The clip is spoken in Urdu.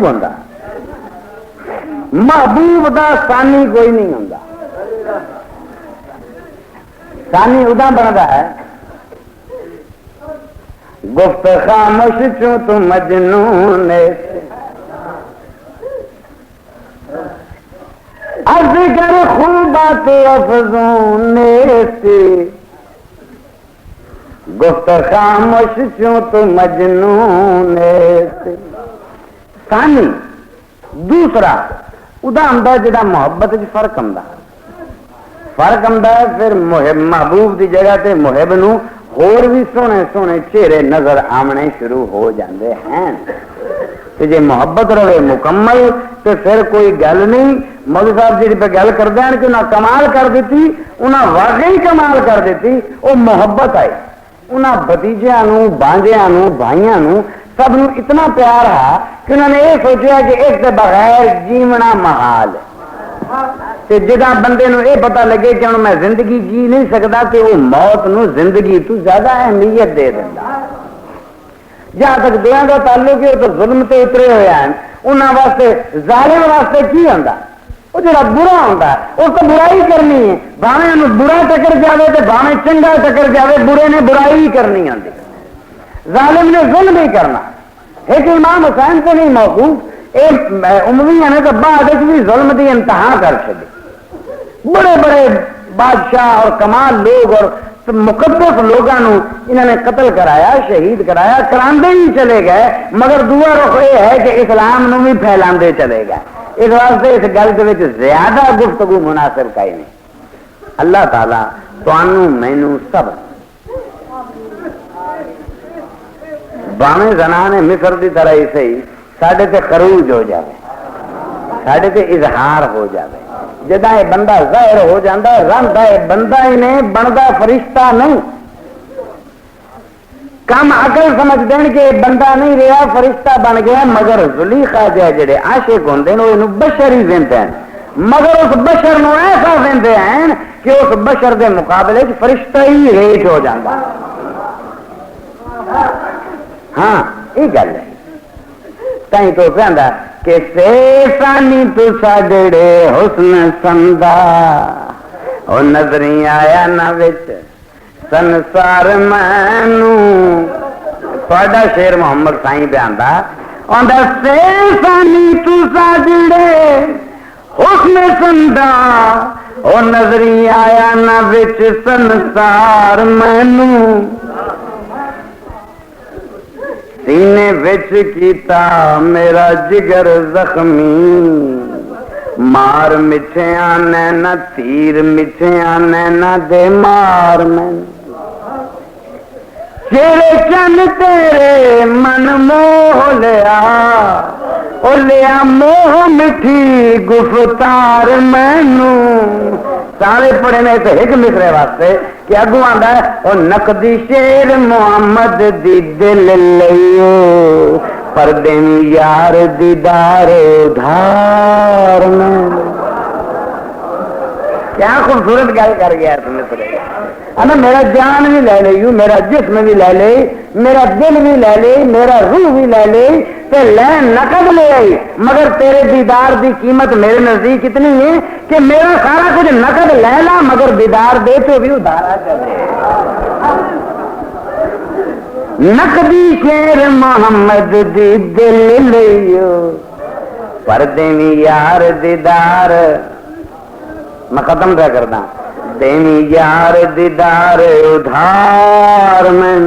ہوتا محبوب دا ثانی کوئی نہیں ہوتا. ثانی ادا بنتا ہے گفت خاموش چوں تو مجنون ازگر خوبات افزون گفت خاموش چوں تو مجنون. ثانی دوسرا ادا آتا جا محبت فرق آتا پھر محب محبوب دی جگہ تے محب نو اور بھی سونے سونے چہرے نظر آمنے شروع ہو جاندے ہیں. جی محبت رہے مکمل تو پھر کوئی گل نہیں. مولوی صاحب جی پہ گل کردے ہیں کہ انہیں کمال کر دیتی, انہیں واقعی کمال کر دیتی. وہ محبت آئی انہیں بتیجیاں بانجیاں بھائیاں سب نو اتنا پیار ہے کہ انہوں نے یہ سوچا کہ اس کے بغیر جیونا محال ہے. جدا بندے نو یہ پتا لگے کہ ہوں میں زندگی جی نہیں سکتا تو وہ موت نو زندگی تو زیادہ اہمیت دے دینا. جہاں تک دلوں کا تعلق ہے تو ظلم تے اترے ہوئے ہیں انہوں واسطے ظالم واسطے کی ہوتا وہ جڑا برا ہوتا ہے اس کو برائی کرنی ہے. بھاویں برا ٹکر جائے تو بھاویں چنگا ٹکر جائے برے نے برائی ہی کرنی ہوتی. ظالم نے ظلم ہی کرنا. ایک امام حسین سے نہیں موقوف امویہ نے تو بعد بھی ظلم کی انتہا کر چکی. بڑے بڑے بادشاہ اور کمال لوگ اور مقدس لوگوں انہوں نے قتل کرایا, شہید کرایا, کراندے ہی چلے گئے. مگر دعا رخ یہ ہے کہ اسلام نو بھی پھیلاندے چلے گئے. اس واسطے اس گل کے زیادہ گفتگو مناسب کا ہی نہیں. اللہ تعالیٰ تانوں مینوں سب باویں زنان مصر دی طرح ہی صحیح ساڈے تے خروج ہو جائے, ساڈے تے اظہار ہو جائے. جدا یہ بندہ ظاہر ہو جاتا رہتا ہے بندہ ہی نہیں بنتا فرشتہ نہیں. کم عقل سمجھ دین کہ بندہ نہیں رہا فرشتہ بن گیا. مگر زلیخا جڑے عاشق ہوندے ہیں وہ بشر ہی زندے ہیں. مگر اس بشر نو ایسا زندے ہیں کہ اس بشر دے مقابلے فرشتہ ہی ریٹ ہو جاتا. ہاں یہ گل ہے. تھی تو کہندا کہ سانی تو ساڈے حسن سندا او نظری آیا نہ وچ سنسار مینوں. تھوڑا شیر محمد سائیں پہ آندا سانی تو ساڈے حسن سندا او نظری آیا نہ وچ سنسار مینوں. سینے وچ کیتا میرا جگر زخمی مار مچھیاں نے نہ تیر مچھیاں نے نہ دے مار میں چیرے چن تیرے من موہ لیا او لیا موہ مٹھی گفتار مینوں. سارے پڑھے نے تو ایک مصرے واسطے کہ اگو آندا ہے او نقدی شیر محمد دی دل لئیو پردے میں یار دیدار ادھار میں. کیا خوبصورت گل کر گیا تم نے. میرا جان بھی لے لے, میرا جسم بھی لے لے, میرا دل بھی لے لے, میرا روح بھی لے لے تے لے نقد لے آئی. مگر تیرے دیدار دی قیمت میرے نزدیک اتنی ہے کہ میرا سارا کچھ نقد لے لا مگر دیدار دے تو بھی ادھارا چلے. نقدی شیر محمد دی دل لئیو پردے میں یار دیدار. میں ختم پہ کرتا دینی یار دیدار ادھار میں